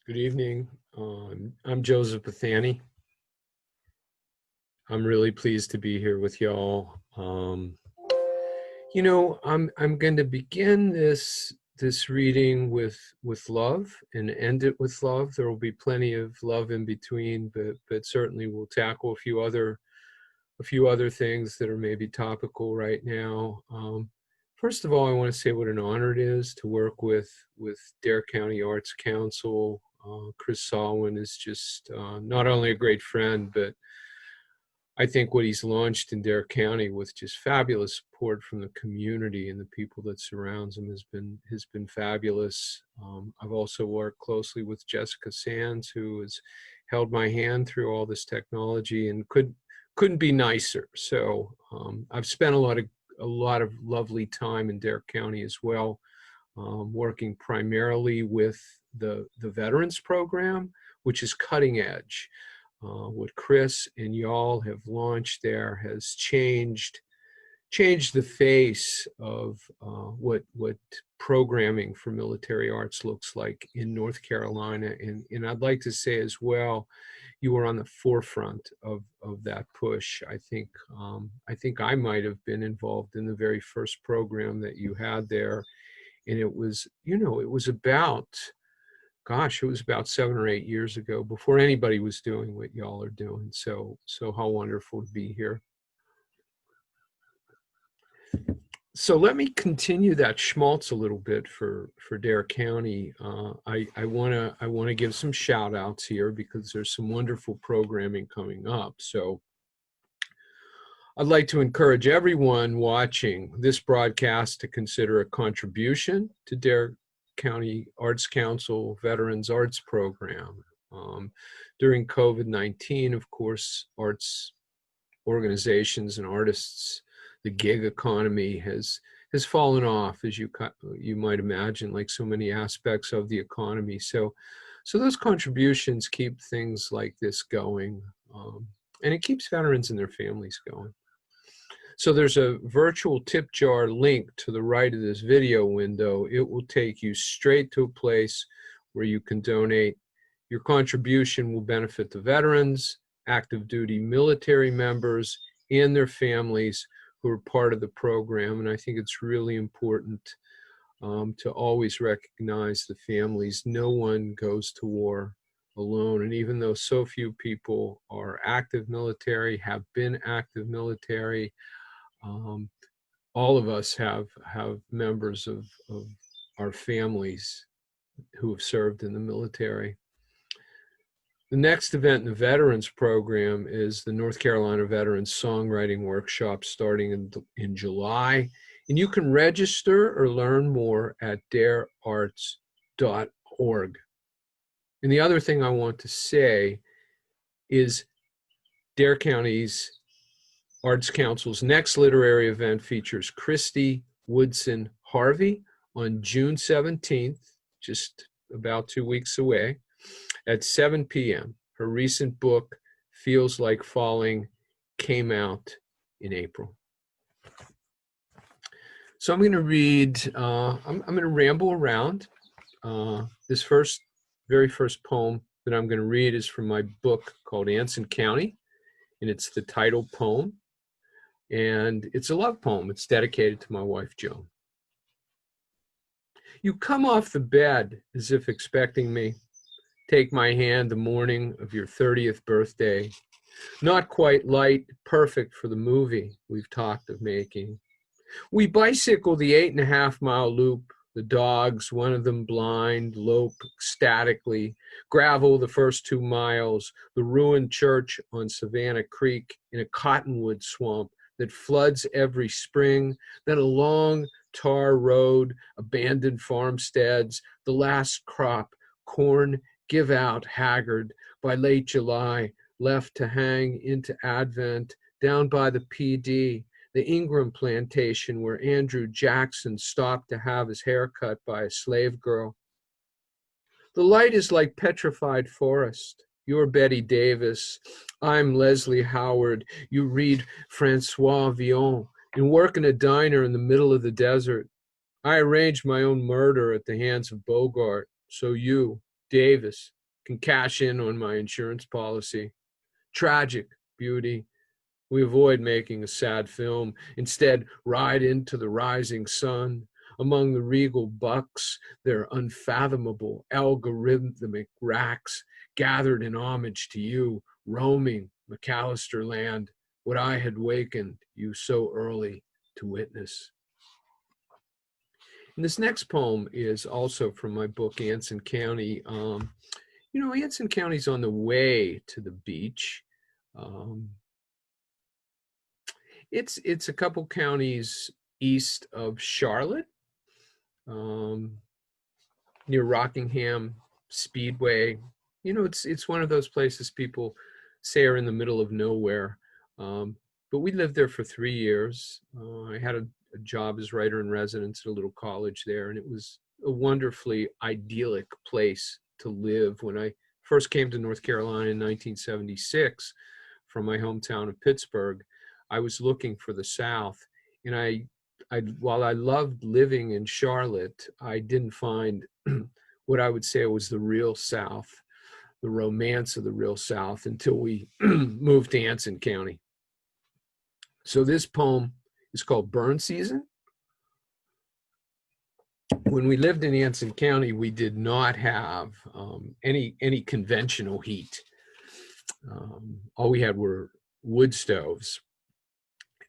Good evening. I'm Joseph Bathanti. I'm really pleased to be here with y'all. I'm going to begin this reading with love and end it with love. There will be plenty of love in between, but certainly we'll tackle a few other things that are maybe topical right now. First of all, I want to say what an honor it is to work with Dare County Arts Council. Chris Salwin is just not only a great friend, but I think what he's launched in Dare County with just fabulous support from the community and the people that surrounds him has been fabulous. I've also worked closely with Jessica Sands, who has held my hand through all this technology and couldn't be nicer. So I've spent a lot of lovely time in Dare County as well, working primarily with the Veterans Program, which is cutting edge. What Chris and y'all have launched there has changed the face of what programming for military arts looks like in North Carolina. And I'd like to say as well, you were on the forefront of that push. I think I might have been involved in the very first program that you had there. And it was about 7 or 8 years ago, before anybody was doing what y'all are doing. So how wonderful to be here. So let me continue that schmaltz a little bit for Dare County. I want to give some shout outs here because there's some wonderful programming coming up. So I'd like to encourage everyone watching this broadcast to consider a contribution to Dare County Arts Council Veterans Arts Program. During COVID-19, of course, arts organizations and artists, the gig economy has fallen off, as you might imagine, like so many aspects of the economy. So those contributions keep things like this going, and it keeps veterans and their families going. So there's a virtual tip jar link to the right of this video window. It will take you straight to a place where you can donate. Your contribution will benefit the veterans, active duty military members, and their families who are part of the program. And I think it's really important to always recognize the families. No one goes to war alone. And even though so few people are active military, have been active military, all of us have members of our families who have served in the military. The next event in the Veterans Program is the North Carolina Veterans Songwriting Workshop starting in July. And you can register or learn more at darearts.org. And the other thing I want to say is Dare County's Arts Council's next literary event features Christy Woodson Harvey on June 17th, just about 2 weeks away, at 7 p.m. Her recent book, Feels Like Falling, came out in April. So I'm going to read, I'm going to ramble around. This very first poem that I'm going to read is from my book called Anson County, and it's the title poem. And it's a love poem. It's dedicated to my wife, Joan. You come off the bed as if expecting me. Take my hand the morning of your 30th birthday. Not quite light, perfect for the movie we've talked of making. We bicycle the 8.5-mile loop. The dogs, one of them blind, lope ecstatically, gravel the first 2 miles, the ruined church on Savannah Creek in a cottonwood swamp that floods every spring, then a long tar road, abandoned farmsteads, the last crop, corn give out haggard by late July, left to hang into Advent, down by the PD, the Ingram plantation where Andrew Jackson stopped to have his hair cut by a slave girl. The light is like petrified forest. You're Betty Davis. I'm Leslie Howard. You read Francois Villon and work in a diner in the middle of the desert. I arranged my own murder at the hands of Bogart. So you, Davis, can cash in on my insurance policy. Tragic beauty. We avoid making a sad film, instead ride into the rising sun. Among the regal bucks, their unfathomable algorithmic racks gathered in homage to you, roaming McAllister land, what I had wakened you so early to witness. And this next poem is also from my book, Anson County. Anson County's on the way to the beach. It's a couple counties east of Charlotte, near Rockingham Speedway. It's one of those places people say are in the middle of nowhere. But we lived there for 3 years. I had a job as writer in residence at a little college there, and it was a wonderfully idyllic place to live. When I first came to North Carolina in 1976 from my hometown of Pittsburgh, I was looking for the South, and while I loved living in Charlotte, I didn't find what I would say was the real South, the romance of the real South, until we moved to Anson County. So this poem is called Burn Season. When we lived in Anson County, we did not have any conventional heat. All we had were wood stoves.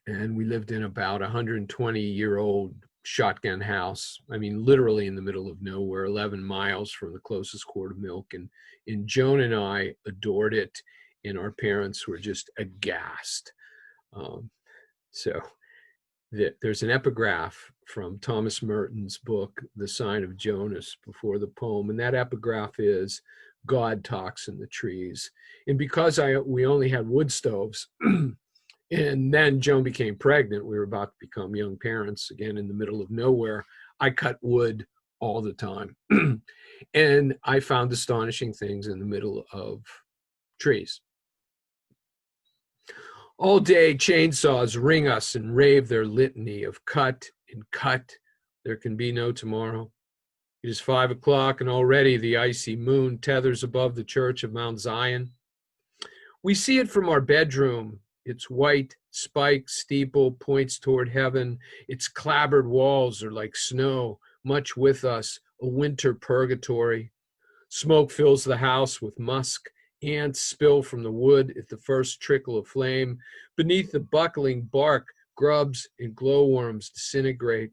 And we lived in about a 120-year-old shotgun house. I mean, literally in the middle of nowhere, 11 miles from the closest quart of milk. And Joan and I adored it, and our parents were just aghast. There's an epigraph from Thomas Merton's book, The Sign of Jonas, before the poem. And that epigraph is, God talks in the trees. And because we only had wood stoves, and then Joan became pregnant, we were about to become young parents, again, in the middle of nowhere, I cut wood all the time. And I found astonishing things in the middle of trees. All day chainsaws ring us and rave their litany of cut and cut. There can be no tomorrow. It is 5 o'clock, and already the icy moon tethers above the church of Mount Zion. We see it from our bedroom. Its white spiked steeple points toward heaven. Its clabbered walls are like snow, much with us, a winter purgatory. Smoke fills the house with musk. Ants spill from the wood at the first trickle of flame. Beneath the buckling bark, grubs and glowworms disintegrate.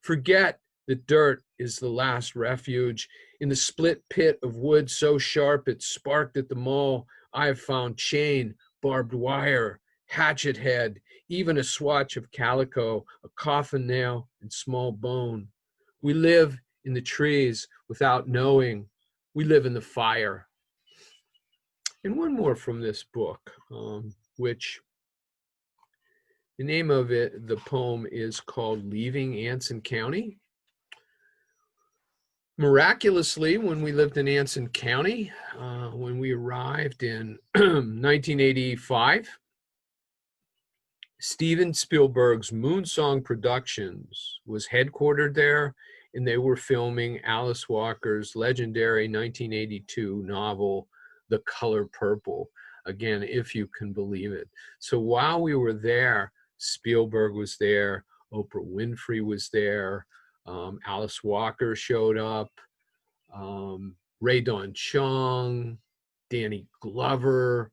Forget that dirt is the last refuge. In the split pit of wood so sharp it sparked at the maul, I have found chain, barbed wire, hatchet head, even a swatch of calico, a coffin nail, and small bone. We live in the trees without knowing. We live in the fire. And one more from this book, which the name of it, the poem is called Leaving Anson County. Miraculously, when we lived in Anson County, when we arrived in 1985, Steven Spielberg's Moonsong Productions was headquartered there, and they were filming Alice Walker's legendary 1982 novel, The Color Purple. Again, if you can believe it. So while we were there, Spielberg was there, Oprah Winfrey was there, Alice Walker showed up, Ray Don Chong, Danny Glover,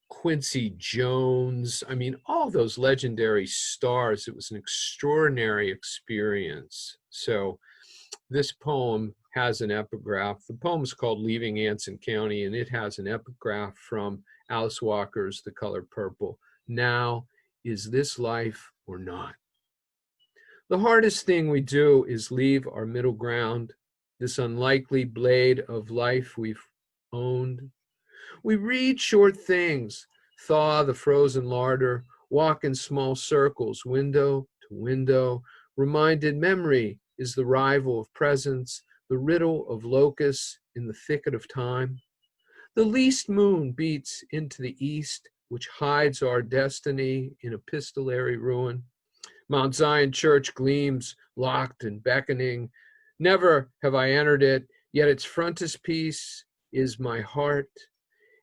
Quincy Jones. I mean, all those legendary stars. It was an extraordinary experience. So this poem has an epigraph. The poem is called Leaving Anson County, and it has an epigraph from Alice Walker's The Color Purple. Now, is this life or not? The hardest thing we do is leave our middle ground, this unlikely blade of life we've owned. We read short things, thaw the frozen larder, walk in small circles, window to window, reminded memory is the rival of presence, the riddle of locusts in the thicket of time. The least moon beats into the east, which hides our destiny in epistolary ruin. Mount Zion Church gleams, locked and beckoning. Never have I entered it, yet its frontispiece is my heart.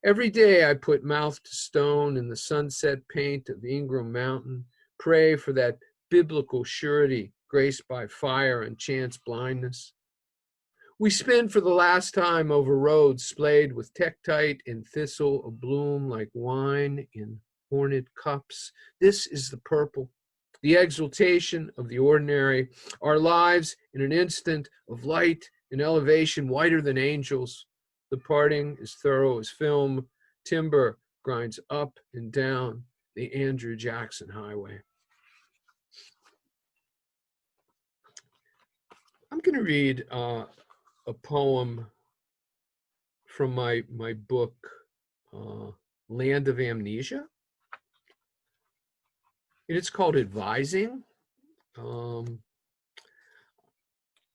Every day I put mouth to stone in the sunset paint of Ingram Mountain, pray for that biblical surety graced by fire and chance blindness. We spin for the last time over roads splayed with tektite and thistle abloom like wine in horned cups. This is the purple, the exaltation of the ordinary, our lives in an instant of light and elevation whiter than angels. The parting is thorough as film. Timber grinds up and down the Andrew Jackson Highway. I'm going to read a poem from my book, Land of Amnesia. And it's called Advising.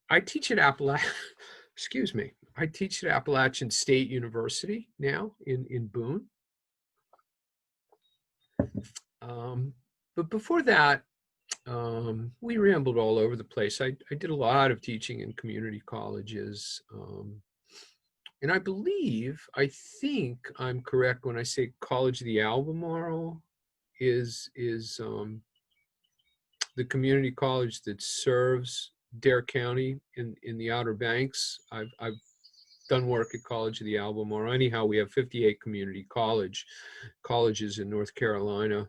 I teach at I teach at Appalachian State University now in Boone. But before that, we rambled all over the place. I did a lot of teaching in community colleges. And I think I'm correct when I say College of the Albemarle is the community college that serves Dare County in the Outer Banks. I've done work at College of the Albemarle. Anyhow, we have 58 community colleges in North Carolina.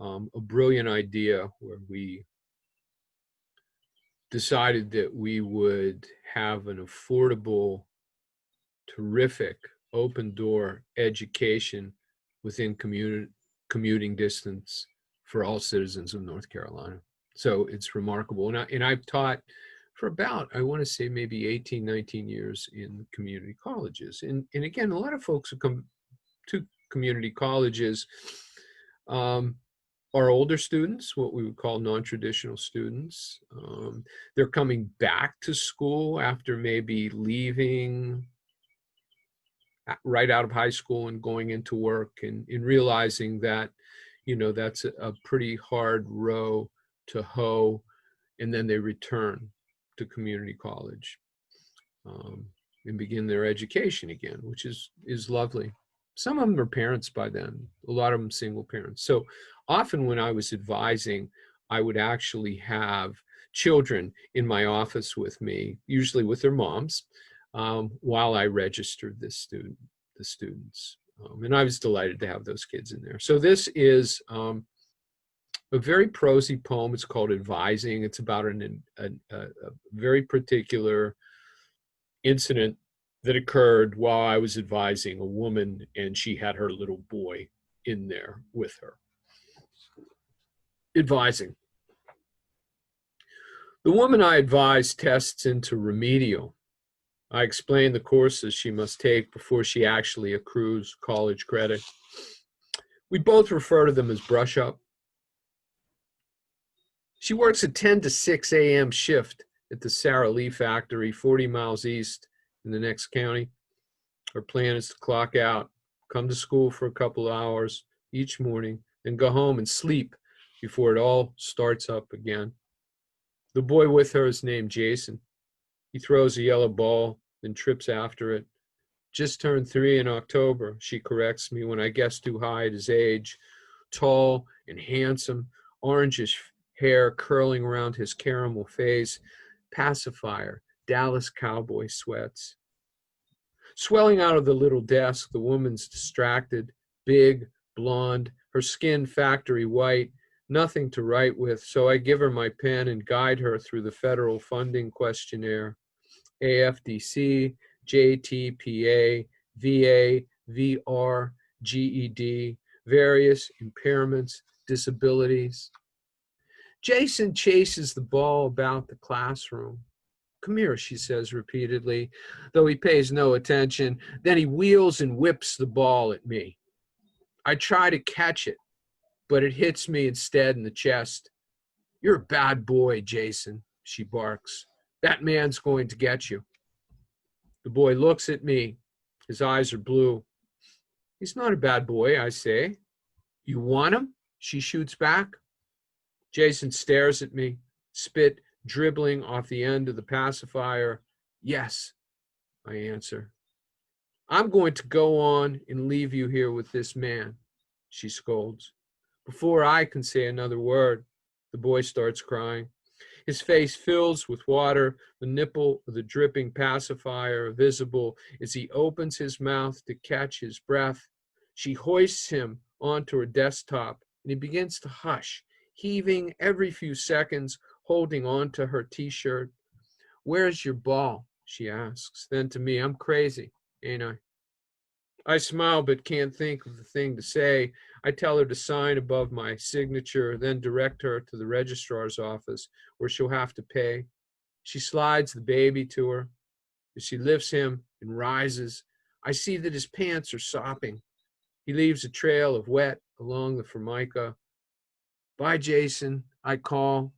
A brilliant idea where we decided that we would have an affordable, terrific, open door education within commuting distance for all citizens of North Carolina. So it's remarkable. And I've taught for about, I want to say maybe 18, 19 years in community colleges. And again, a lot of folks who come to community colleges are older students, what we would call non-traditional students. They're coming back to school after maybe leaving right out of high school and going into work and realizing that, that's a pretty hard row to hoe, and then they return to community college and begin their education again, which is lovely. Some of them are parents by then, a lot of them single parents. So often when I was advising, I would actually have children in my office with me, usually with their moms, while I registered the students. And I was delighted to have those kids in there. So this is a very prosy poem. It's called Advising. It's about a very particular incident that occurred while I was advising a woman, and she had her little boy in there with her. Advising. The woman I advised tests into remedial. I explain the courses she must take before she actually accrues college credit. We both refer to them as brush up. She works a 10 to 6 a.m. shift at the Sara Lee factory, 40 miles east in the next county. Her plan is to clock out, come to school for a couple of hours each morning, then go home and sleep before it all starts up again. The boy with her is named Jason. He throws a yellow ball, then trips after it. Just turned 3 in October, she corrects me when I guess too high at his age. Tall and handsome, orangish hair curling around his caramel face, pacifier, Dallas cowboy sweats. Swelling out of the little desk, the woman's distracted, big, blonde, her skin factory white, nothing to write with, so I give her my pen and guide her through the federal funding questionnaire. AFDC, JTPA, VA, VR, GED, various impairments, disabilities. Jason chases the ball about the classroom. Come here, she says repeatedly, though he pays no attention. Then he wheels and whips the ball at me. I try to catch it, but it hits me instead in the chest. You're a bad boy, Jason, she barks. That man's going to get you. The boy looks at me. His eyes are blue. He's not a bad boy, I say. You want him? She shoots back. Jason stares at me, spit dribbling off the end of the pacifier. Yes, I answer. I'm going to go on and leave you here with this man, she scolds. Before I can say another word, the boy starts crying. His face fills with water, the nipple of the dripping pacifier visible as he opens his mouth to catch his breath. She hoists him onto her desktop, and he begins to hush, heaving every few seconds, holding onto her t-shirt. Where's your ball? She asks. Then to me, I'm crazy, ain't I? I smile but can't think of the thing to say. I tell her to sign above my signature, then direct her to the registrar's office where she'll have to pay. She slides the baby to her. As she lifts him and rises, I see that his pants are sopping. He leaves a trail of wet along the formica. Bye, Jason, I call,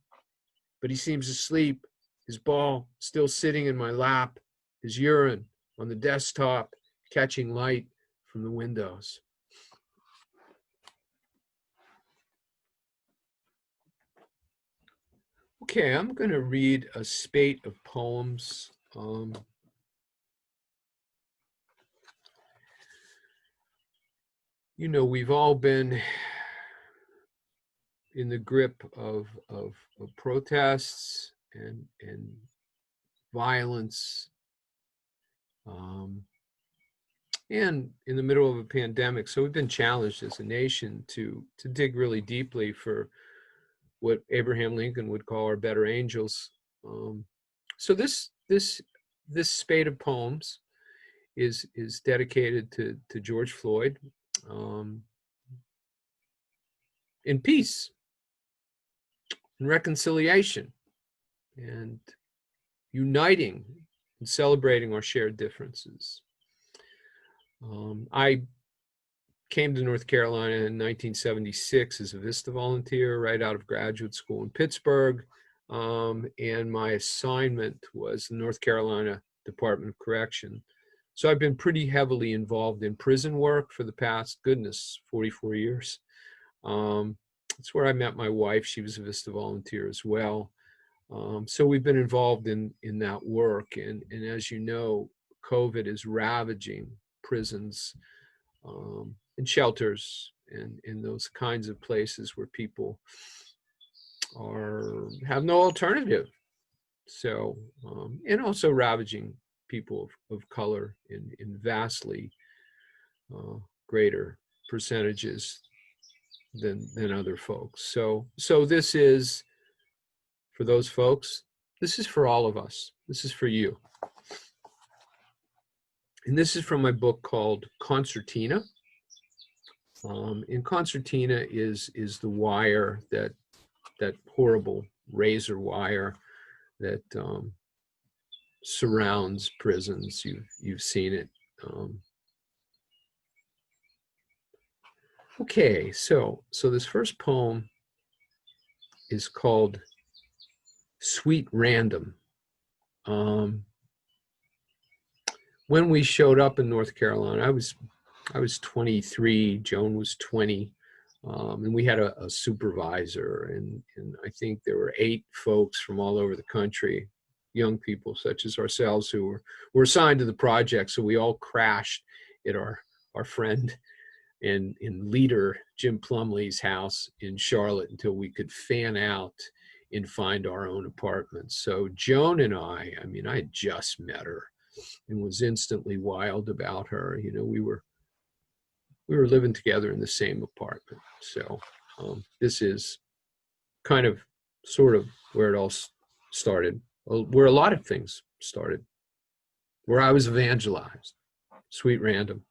but he seems asleep, his ball still sitting in my lap, his urine on the desktop, catching light from the windows. Okay, I'm going to read a spate of poems. We've all been in the grip of protests and violence, and in the middle of a pandemic. So we've been challenged as a nation to dig really deeply for what Abraham Lincoln would call our better angels. So this spate of poems is dedicated to George Floyd, in peace and reconciliation and uniting and celebrating our shared differences. I came to North Carolina in 1976 as a VISTA volunteer right out of graduate school in Pittsburgh. And my assignment was the North Carolina Department of Correction. So I've been pretty heavily involved in prison work for the past, 44 years. That's where I met my wife. She was a VISTA volunteer as well. So we've been involved in that work. And as you know, COVID is ravaging prisons, and shelters and in those kinds of places where people have no alternative. So, and also ravaging people of color in vastly greater percentages than other folks. So this is for those folks. This is for all of us. This is for you. And this is from my book called Concertina. And concertina is the wire, that horrible razor wire that surrounds prisons. You've seen it. Okay, so this first poem is called Sweet Random. When we showed up in North Carolina, I was 23, Joan was 20, and we had a supervisor, and I think there were 8 folks from all over the country, young people such as ourselves, who were assigned to the project. So we all crashed at our friend and leader Jim Plumley's house in Charlotte until we could fan out and find our own apartments. So Joan and I had just met her and was instantly wild about her. We were living together in the same apartment. So this is kind of sort of where it all started, where a lot of things started, where I was evangelized. Sweet Random.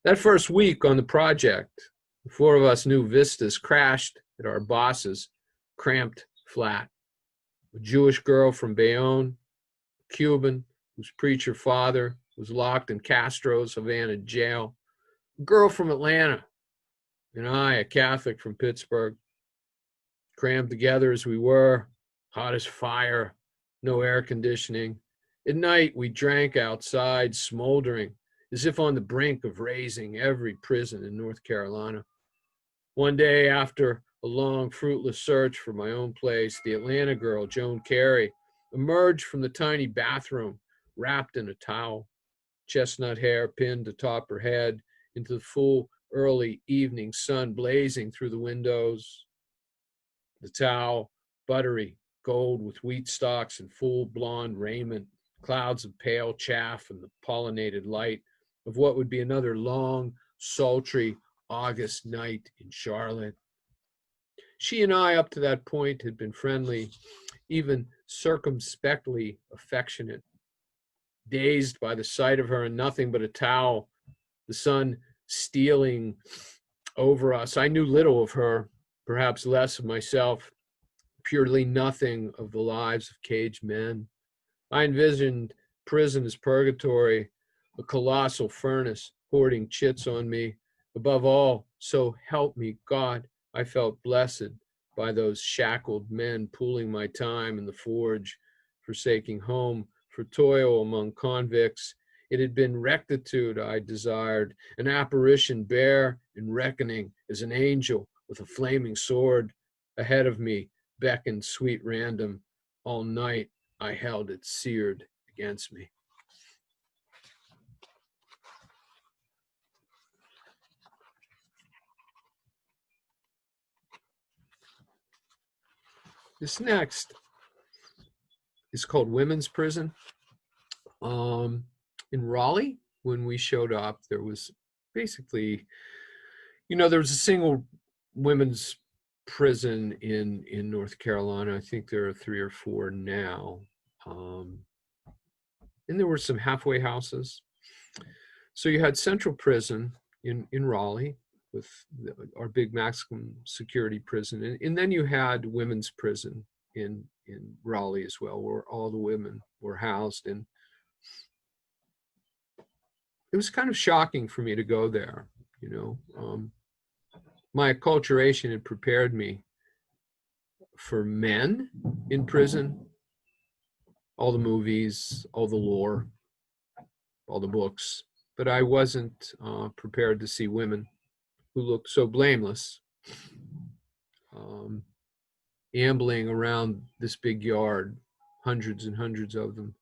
That first week on the project, the 4 of us new Vistas crashed at our boss's cramped flat. A Jewish girl from Bayonne, a Cuban whose preacher father was locked in Castro's Havana jail, a girl from Atlanta, and I, a Catholic from Pittsburgh, crammed together as we were, hot as fire, no air conditioning. At night, we drank outside, smoldering, as if on the brink of raising every prison in North Carolina. One day, after a long, fruitless search for my own place, the Atlanta girl, Joan Carey, emerged from the tiny bathroom, wrapped in a towel. chestnut hair pinned atop her head, into the full early evening sun blazing through the windows. The towel, buttery gold with wheat stalks and full blonde raiment, clouds of pale chaff and the pollinated light of what would be another long, sultry August night in Charlotte. She and I, up to that point, had been friendly, even circumspectly affectionate. Dazed by the sight of her in nothing but a towel, the sun stealing over us, I knew little of her, perhaps less of myself, purely nothing of the lives of caged men. I envisioned prison as purgatory, a colossal furnace hoarding chits on me. Above all, so help me God, I felt blessed by those shackled men pooling my time in the forge, forsaking home for toil among convicts. It had been rectitude I desired, an apparition bare and reckoning as an angel with a flaming sword. Ahead of me beckoned sweet random. All night I held it seared against me. This next is called Women's Prison. In Raleigh, when we showed up, there was basically, there was a single women's prison in North Carolina. I think there are 3 or 4 now. And there were some halfway houses. So you had Central Prison in Raleigh with our big maximum security prison. And then you had women's prison in Raleigh as well, where all the women were housed. And it was kind of shocking for me to go there, my acculturation had prepared me for men in prison, all the movies, all the lore, all the books, but I wasn't prepared to see women who looked so blameless, ambling around this big yard, hundreds and hundreds of them,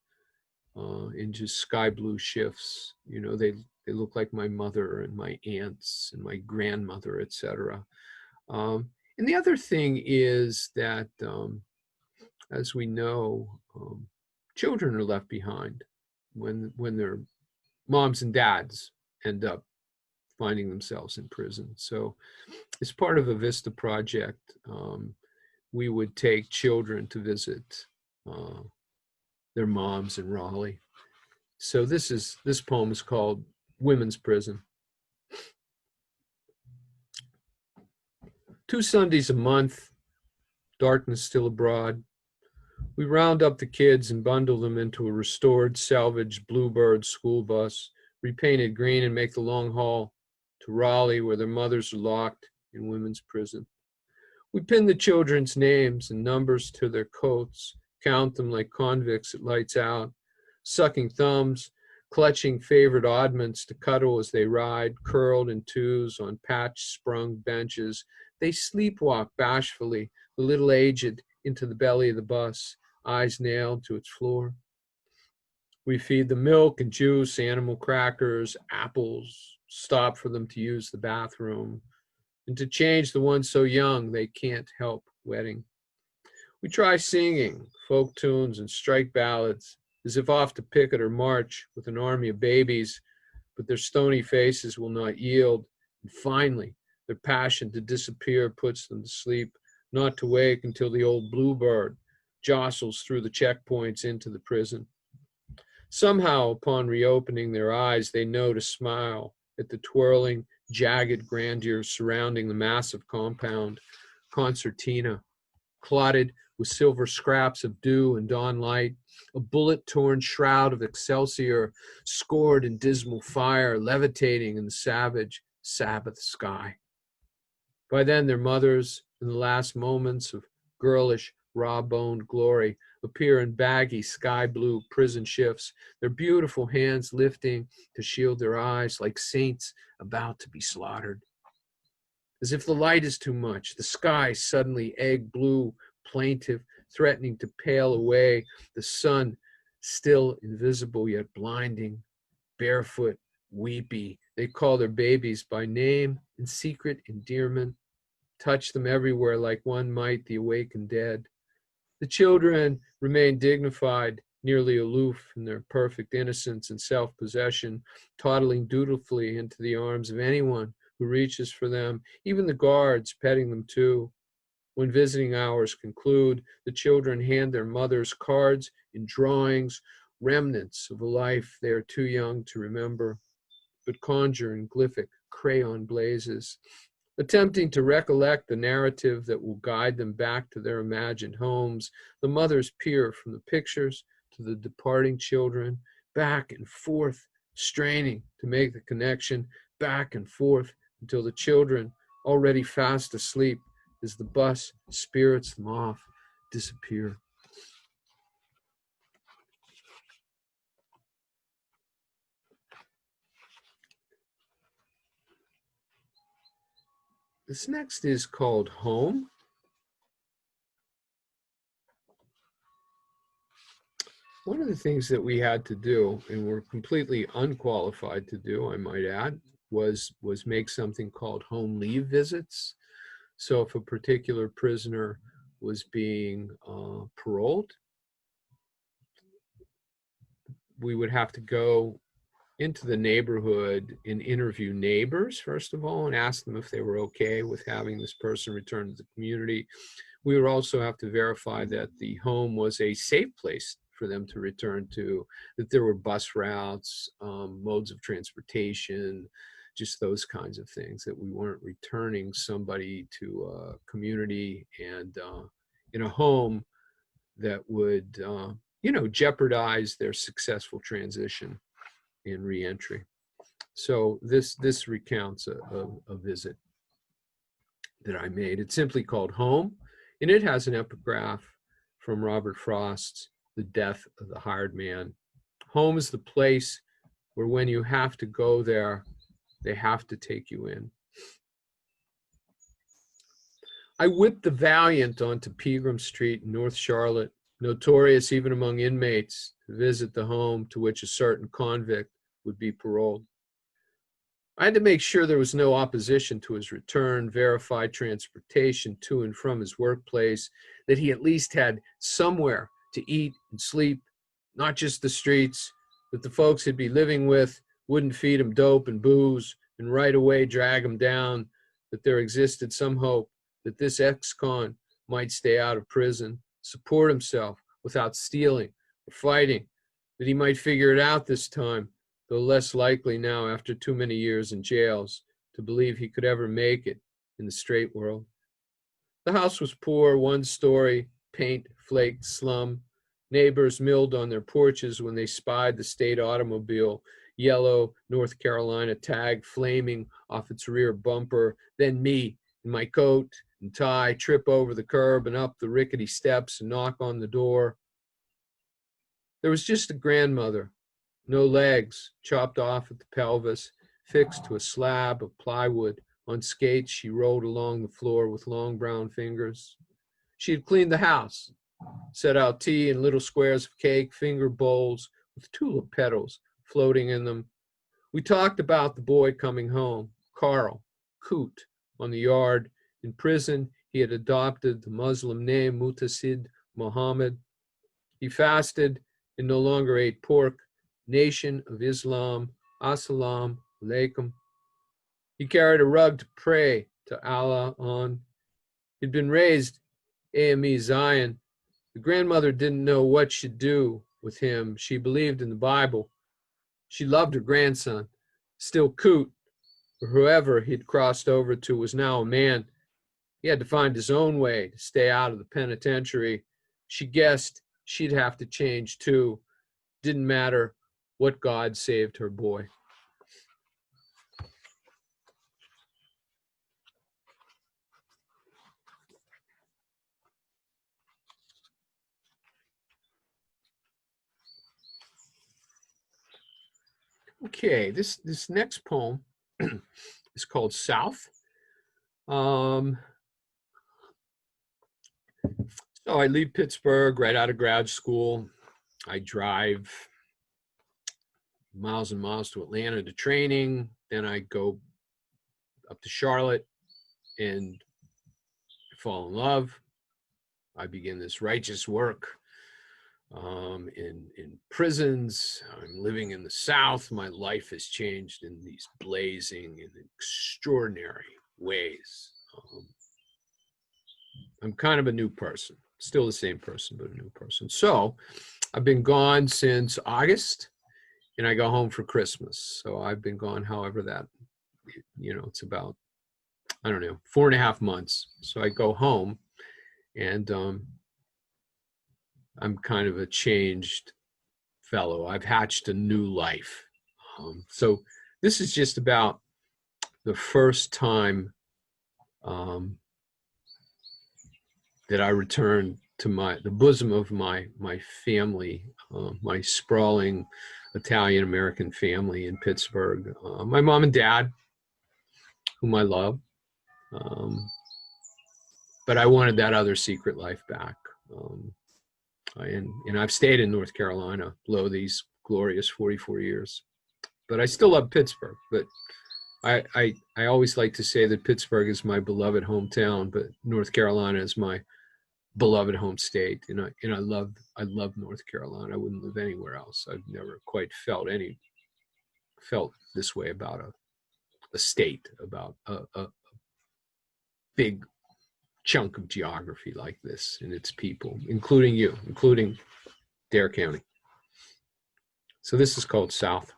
in just sky blue shifts. They look like my mother and my aunts and my grandmother, etc. And the other thing is that, as we know, children are left behind when their moms and dads end up finding themselves in prison. So as part of a Vista project, we would take children to visit their moms in Raleigh. So this poem is called Women's Prison. 2 Sundays a month, darkness still abroad, we round up the kids and bundle them into a restored, salvaged Bluebird school bus, repainted green, and make the long haul to Raleigh, where their mothers are locked in women's prison. We pin the children's names and numbers to their coats, count them like convicts at lights out, sucking thumbs, clutching favorite oddments to cuddle as they ride, curled in twos on patch-sprung benches. They sleepwalk bashfully, the little aged, into the belly of the bus, eyes nailed to its floor. We feed them milk and juice, animal crackers, apples, stop for them to use the bathroom, and to change the ones so young they can't help wetting. We try singing folk tunes and strike ballads, as if off to picket or march with an army of babies, but their stony faces will not yield, and finally, their passion to disappear puts them to sleep, not to wake until the old Bluebird jostles through the checkpoints into the prison. Somehow, upon reopening their eyes, they know to smile at the twirling, jagged grandeur surrounding the massive compound, concertina, clotted with silver scraps of dew and dawn light, a bullet-torn shroud of excelsior scored in dismal fire, levitating in the savage Sabbath sky. By then, their mothers, in the last moments of girlish, raw-boned glory, appear in baggy sky-blue prison shifts, their beautiful hands lifting to shield their eyes like saints about to be slaughtered. As if the light is too much, the sky suddenly egg blue, plaintive, threatening to pale away, the sun still invisible yet blinding, barefoot, weepy. They call their babies by name in secret endearment, touch them everywhere like one might the awakened dead. The children remain dignified, nearly aloof in their perfect innocence and self-possession, toddling dutifully into the arms of anyone who reaches for them, even the guards petting them too. When visiting hours conclude, the children hand their mothers cards and drawings, remnants of a life they are too young to remember, but conjure in glyphic crayon blazes, attempting to recollect the narrative that will guide them back to their imagined homes. The mothers peer from the pictures to the departing children, back and forth, straining to make the connection, back and forth until the children, already fast asleep as the bus spirits them off, disappear. This next is called Home. One of the things that we had to do, and we're completely unqualified to do, I might add, was make something called home leave visits. So if a particular prisoner was being paroled, we would have to go into the neighborhood and interview neighbors, first of all, and ask them if they were okay with having this person return to the community. We would also have to verify that the home was a safe place for them to return to, that there were bus routes, modes of transportation, just those kinds of things, that we weren't returning somebody to a community and in a home that would, jeopardize their successful transition and reentry. So this recounts a visit that I made. It's simply called Home, and it has an epigraph from Robert Frost's The Death of the Hired Man. Home is the place where when you have to go there, they have to take you in. I whipped the Valiant onto Pegram Street in North Charlotte, notorious even among inmates, to visit the home to which a certain convict would be paroled. I had to make sure there was no opposition to his return, verify transportation to and from his workplace, that he at least had somewhere to eat and sleep, not just the streets, that the folks he'd be living with wouldn't feed him dope and booze and right away drag him down, that there existed some hope that this ex-con might stay out of prison, support himself without stealing or fighting, that he might figure it out this time, though less likely now after too many years in jails to believe he could ever make it in the straight world. The house was poor, one story, paint flaked slum. Neighbors milled on their porches when they spied the state automobile, yellow North Carolina tag flaming off its rear bumper, then me in my coat and tie trip over the curb and up the rickety steps and knock on the door. There was just a grandmother, no legs, chopped off at the pelvis, fixed to a slab of plywood. On skates, she rolled along the floor with long brown fingers. She had cleaned the house, set out tea in little squares of cake, finger bowls with tulip petals floating in them. We talked about the boy coming home, Carl, Coot, on the yard. In prison, he had adopted the Muslim name Mutasid Muhammad. He fasted and no longer ate pork. Nation of Islam, Assalamu alaikum. He carried a rug to pray to Allah on. He'd been raised AME Zion. The grandmother didn't know what she'd do with him. She believed in the Bible. She loved her grandson. Still Coot, or whoever he'd crossed over to, was now a man. He had to find his own way to stay out of the penitentiary. She guessed she'd have to change too. Didn't matter what God saved her boy. Okay, this next poem is called South. So I leave Pittsburgh right out of grad school. I drive miles and miles to Atlanta to training. Then I go up to Charlotte and fall in love. I begin this righteous work in prisons. I'm living in the South. My life has changed in these blazing and extraordinary ways. I'm kind of a new person, still the same person, but a new person. So I've been gone since August, and I go home for Christmas. So I've been gone, however that, it's about, I don't know, 4.5 months. So I go home, and I'm kind of a changed fellow. I've hatched a new life. So this is just about the first time that I returned to the bosom of my family, my sprawling Italian-American family in Pittsburgh. My mom and dad, whom I love. But I wanted that other secret life back. And I've stayed in North Carolina below these glorious 44 years. But I still love Pittsburgh. But I always like to say that Pittsburgh is my beloved hometown, but North Carolina is my beloved home state. And I love North Carolina. I wouldn't live anywhere else. I've never quite felt this way about a state, about a big chunk of geography like this and its people, including Dare County. So this is called South.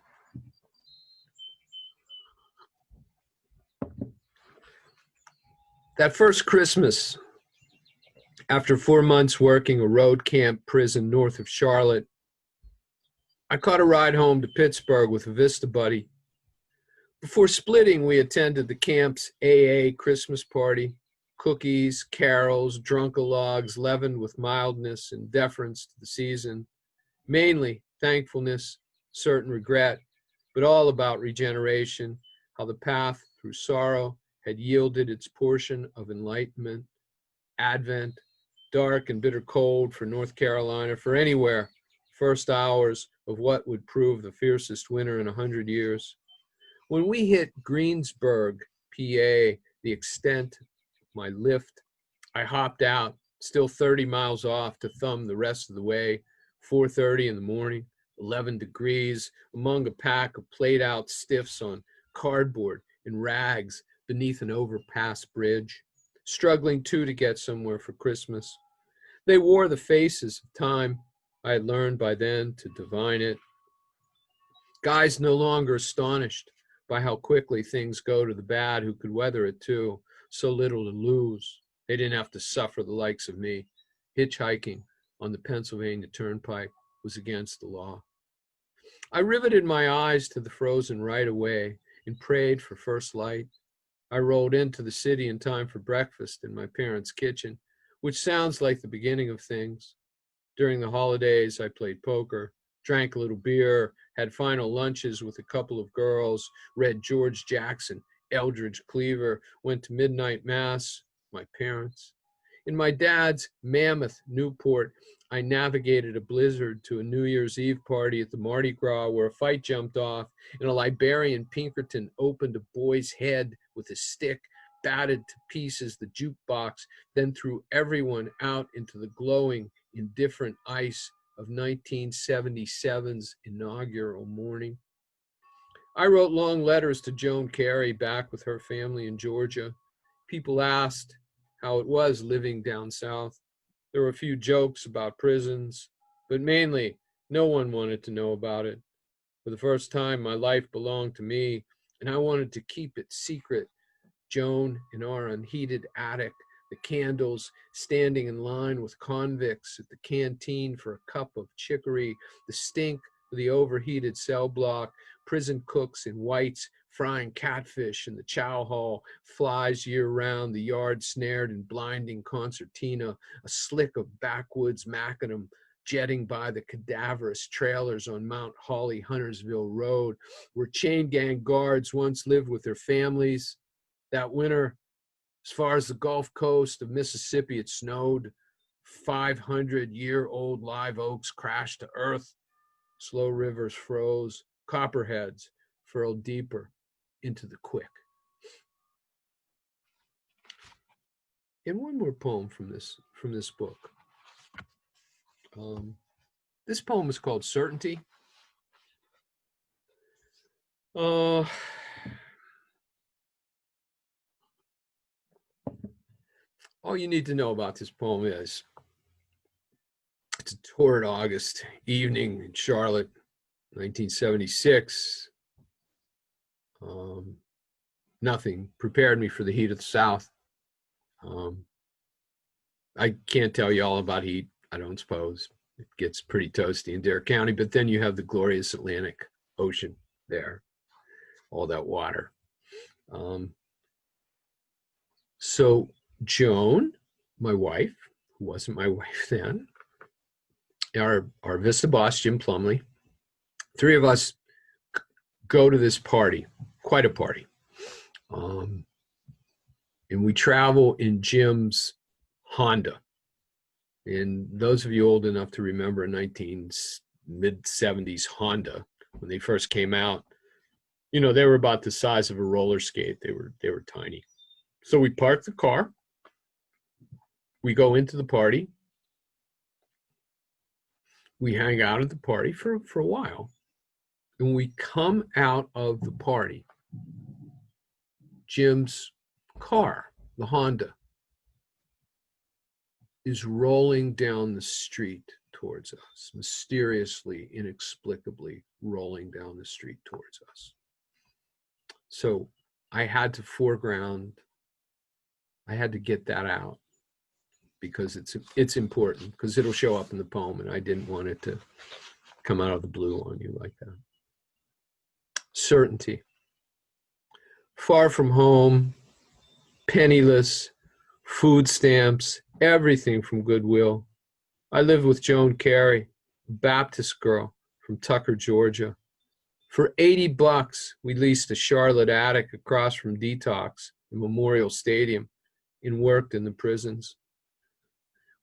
That first Christmas, after 4 months working a road camp prison north of Charlotte, I caught a ride home to Pittsburgh with a Vista buddy. Before splitting, we attended the camp's AA Christmas party. Cookies, carols, drunkalogs leavened with mildness and deference to the season. Mainly thankfulness, certain regret, but all about regeneration, how the path through sorrow had yielded its portion of enlightenment, Advent, dark and bitter cold for North Carolina, for anywhere, first hours of what would prove the fiercest winter in 100 years. When we hit Greensburg, PA, the extent of my lift, I hopped out, still 30 miles off, to thumb the rest of the way. 4:30 in the morning, 11 degrees, among a pack of played-out stiffs on cardboard and rags beneath an overpass bridge, struggling to get somewhere for Christmas. They wore the faces of time. I had learned by then to divine it. Guys no longer astonished by how quickly things go to the bad, who could weather it too. So little to lose. They didn't have to suffer the likes of me. Hitchhiking on the Pennsylvania Turnpike was against the law. I riveted my eyes to the frozen right-of-way and prayed for first light. I rolled into the city in time for breakfast in my parents' kitchen, which sounds like the beginning of things. During the holidays, I played poker, drank a little beer, had final lunches with a couple of girls, read George Jackson, Eldridge Cleaver, went to midnight mass, my parents. In my dad's mammoth Newport, I navigated a blizzard to a New Year's Eve party at the Mardi Gras where a fight jumped off and a librarian Pinkerton opened a boy's head with a stick, batted to pieces the jukebox, then threw everyone out into the glowing, indifferent ice of 1977's inaugural morning. I wrote long letters to Joan Carey back with her family in Georgia. People asked how it was living down south. There were a few jokes about prisons, but mainly no one wanted to know about it. For the first time, my life belonged to me, and I wanted to keep it secret. Joan in our unheated attic, the candles standing in line with convicts at the canteen for a cup of chicory, the stink of the overheated cell block, prison cooks in whites frying catfish in the chow hall, flies year-round, the yard snared in blinding concertina, a slick of backwoods macadam jetting by the cadaverous trailers on Mount Holly, Huntersville Road, where chain gang guards once lived with their families. That winter, as far as the Gulf Coast of Mississippi, it snowed. 500-year-old live oaks crashed to earth. Slow rivers froze. copperheads furled deeper into the quick. And one more poem from this book. This poem is called Certainty. All you need to know about this poem is it's a torrid August evening in Charlotte, 1976. Nothing prepared me for the heat of the South. I can't tell you all about heat, I don't suppose. It gets pretty toasty in Dare County, but then you have the glorious Atlantic Ocean there, all that water. So Joan, my wife, who wasn't my wife then, our Vista boss, Jim Plumley, three of us go to this party, quite a party. And we travel in Jim's Honda. And those of you old enough to remember mid-70s Honda, when they first came out, you know, they were about the size of a roller skate. They were tiny. So we park the car. We go into the party. We hang out at the party for a while. And we come out of the party. Jim's car, the Honda, is rolling down the street towards us, mysteriously, inexplicably rolling down the street towards us. So I had to foreground, I had to get that out because it's important, because it'll show up in the poem, and I didn't want it to come out of the blue on you like that. Certainty. Far from home, penniless, food stamps, everything from Goodwill. I lived with Joan Carey, a Baptist girl from Tucker, Georgia. For $80, we leased a Charlotte attic across from Detox and Memorial Stadium and worked in the prisons.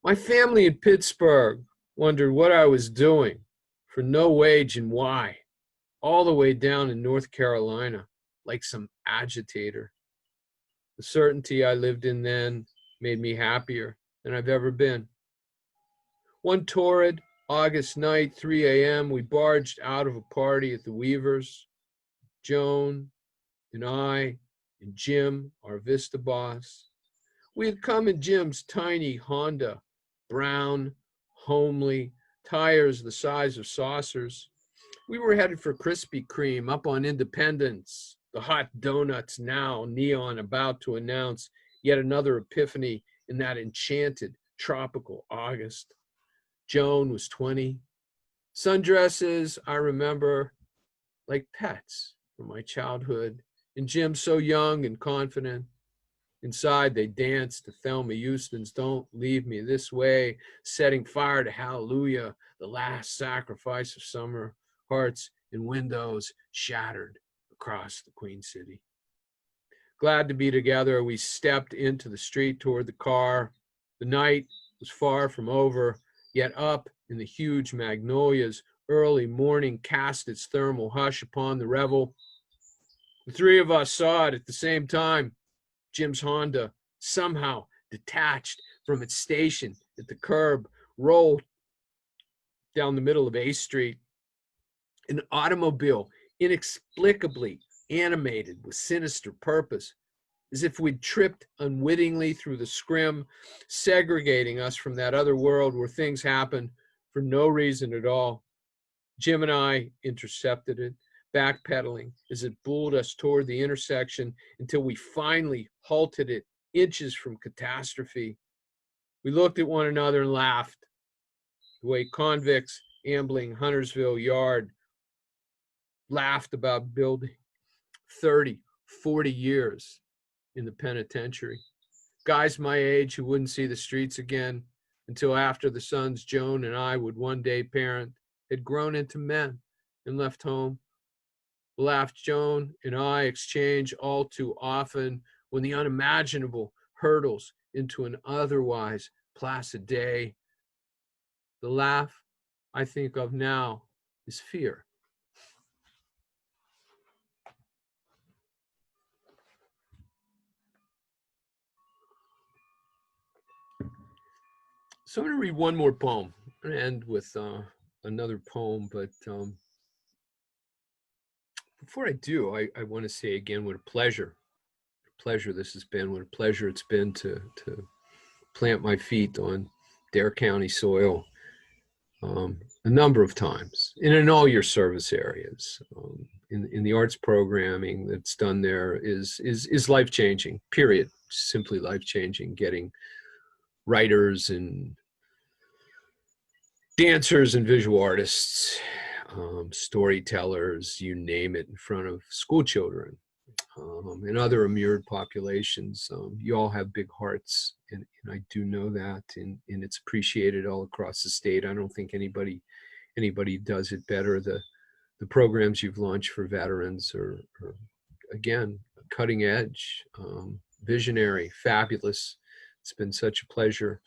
My family in Pittsburgh wondered what I was doing for no wage and why, all the way down in North Carolina, like some agitator. The certainty I lived in then made me happier than I've ever been. One torrid August night, 3 a.m., we barged out of a party at the Weavers. Joan and I and Jim, our Vista boss. We had come in Jim's tiny Honda, brown, homely, tires the size of saucers. We were headed for Krispy Kreme up on Independence, the hot donuts now neon about to announce yet another epiphany in that enchanted tropical August. Joan was 20. Sundresses, I remember, like pets from my childhood, and Jim so young and confident. Inside, they danced to Thelma Houston's Don't Leave Me This Way, setting fire to Hallelujah, the last sacrifice of summer. Hearts and windows shattered across the Queen City. Glad to be together, we stepped into the street toward the car. The night was far from over, yet up in the huge magnolias, early morning cast its thermal hush upon the revel. The three of us saw it at the same time. Jim's Honda, somehow detached from its station at the curb, rolled down the middle of A Street. An automobile, inexplicably animated with sinister purpose, as if we'd tripped unwittingly through the scrim, segregating us from that other world where things happen for no reason at all. Jim and I intercepted it, backpedaling as it bulled us toward the intersection until we finally halted it inches from catastrophe. We looked at one another and laughed, the way convicts ambling Huntersville Yard laughed about building 30, 40 years in the penitentiary. Guys my age who wouldn't see the streets again until after the sons Joan and I would one day parent had grown into men and left home. Laughed Joan and I exchange all too often when the unimaginable hurdles into an otherwise placid day. The laugh I think of now is fear. So I'm going to read one more poem. I'm going to end with another poem, but before I do, I want to say again what a pleasure this has been, what a pleasure it's been to plant my feet on Dare County soil a number of times, and in all your service areas. In the arts programming that's done there is life-changing, period. Simply life-changing, getting writers and dancers and visual artists, storytellers, you name it, in front of school children and other immured populations. You all have big hearts, and I do know that, and it's appreciated all across the state. I don't think anybody does it better. The programs you've launched for veterans are again, cutting edge, visionary, fabulous. It's been such a pleasure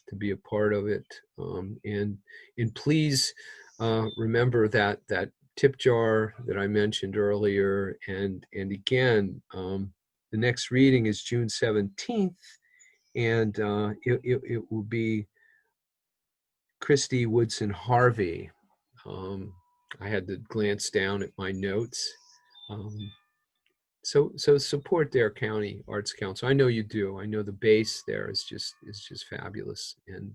to be a part of it. And please remember that tip jar that I mentioned earlier. And again, the next reading is June 17th, and it will be Christy Woodson Harvey. I had to glance down at my notes. So support Dare County Arts Council. I know you do. I know the base there is just fabulous. And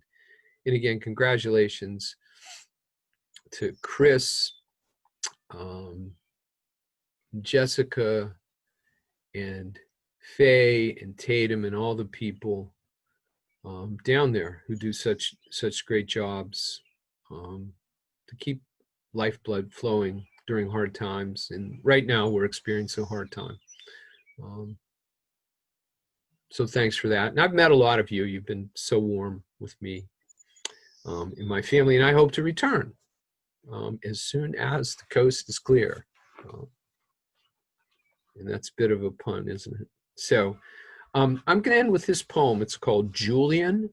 again, congratulations to Chris, Jessica, and Faye, and Tatum, and all the people down there who do such great jobs to keep lifeblood flowing during hard times. And right now we're experiencing a hard time. So thanks for that. And I've met a lot of you. You've been so warm with me and my family, and I hope to return as soon as the coast is clear. And that's a bit of a pun, isn't it? So I'm going to end with this poem. It's called Julian.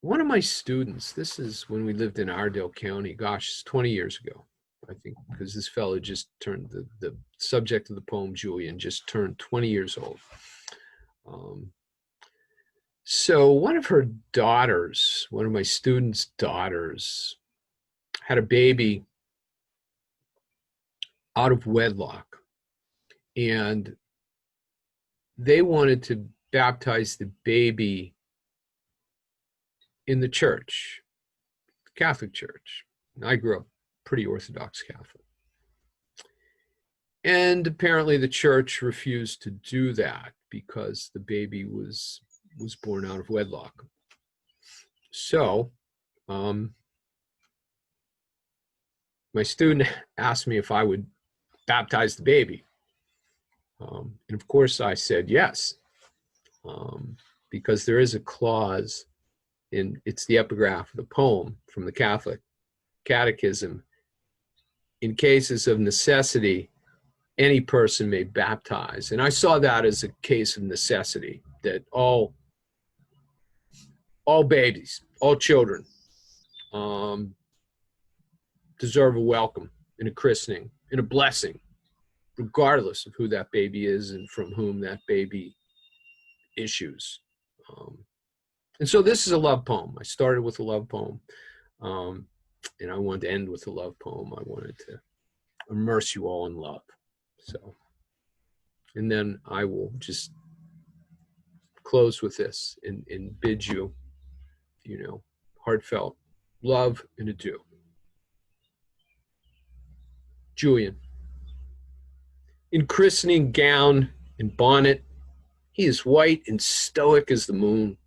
One of my students, this is when we lived in Iredell County, gosh, it's 20 years ago, I think, because this fellow just turned, the subject of the poem, Julian, just turned 20 years old. So one of her daughters, one of my students' daughters, had a baby out of wedlock, and they wanted to baptize the baby in the church, the Catholic Church. I grew up pretty Orthodox Catholic. And apparently the church refused to do that because the baby was born out of wedlock. So my student asked me if I would baptize the baby. And of course I said yes, because there is a clause it's the epigraph of the poem from the Catholic Catechism. In cases of necessity, any person may baptize. And I saw that as a case of necessity, that all babies, all children deserve a welcome and a christening and a blessing, regardless of who that baby is and from whom that baby issues. And so this is a love poem. I started with a love poem, and I wanted to end with a love poem. I wanted to immerse you all in love. So, and then I will just close with this and bid you, heartfelt love and adieu. Julian. In christening gown and bonnet, he is white and stoic as the moon,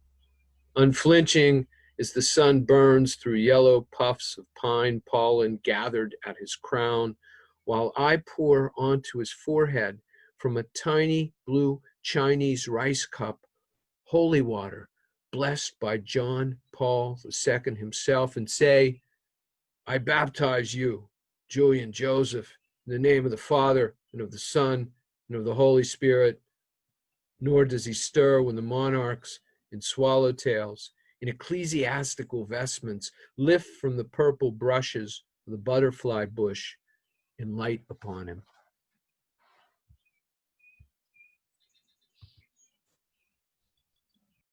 unflinching as the sun burns through yellow puffs of pine pollen gathered at his crown, while I pour onto his forehead from a tiny blue Chinese rice cup holy water blessed by John Paul II himself, and say, I baptize you, Julian Joseph, in the name of the Father and of the Son and of the Holy Spirit. Nor does he stir when the monarchs in swallowtails, in ecclesiastical vestments, lift from the purple brushes of the butterfly bush and light upon him.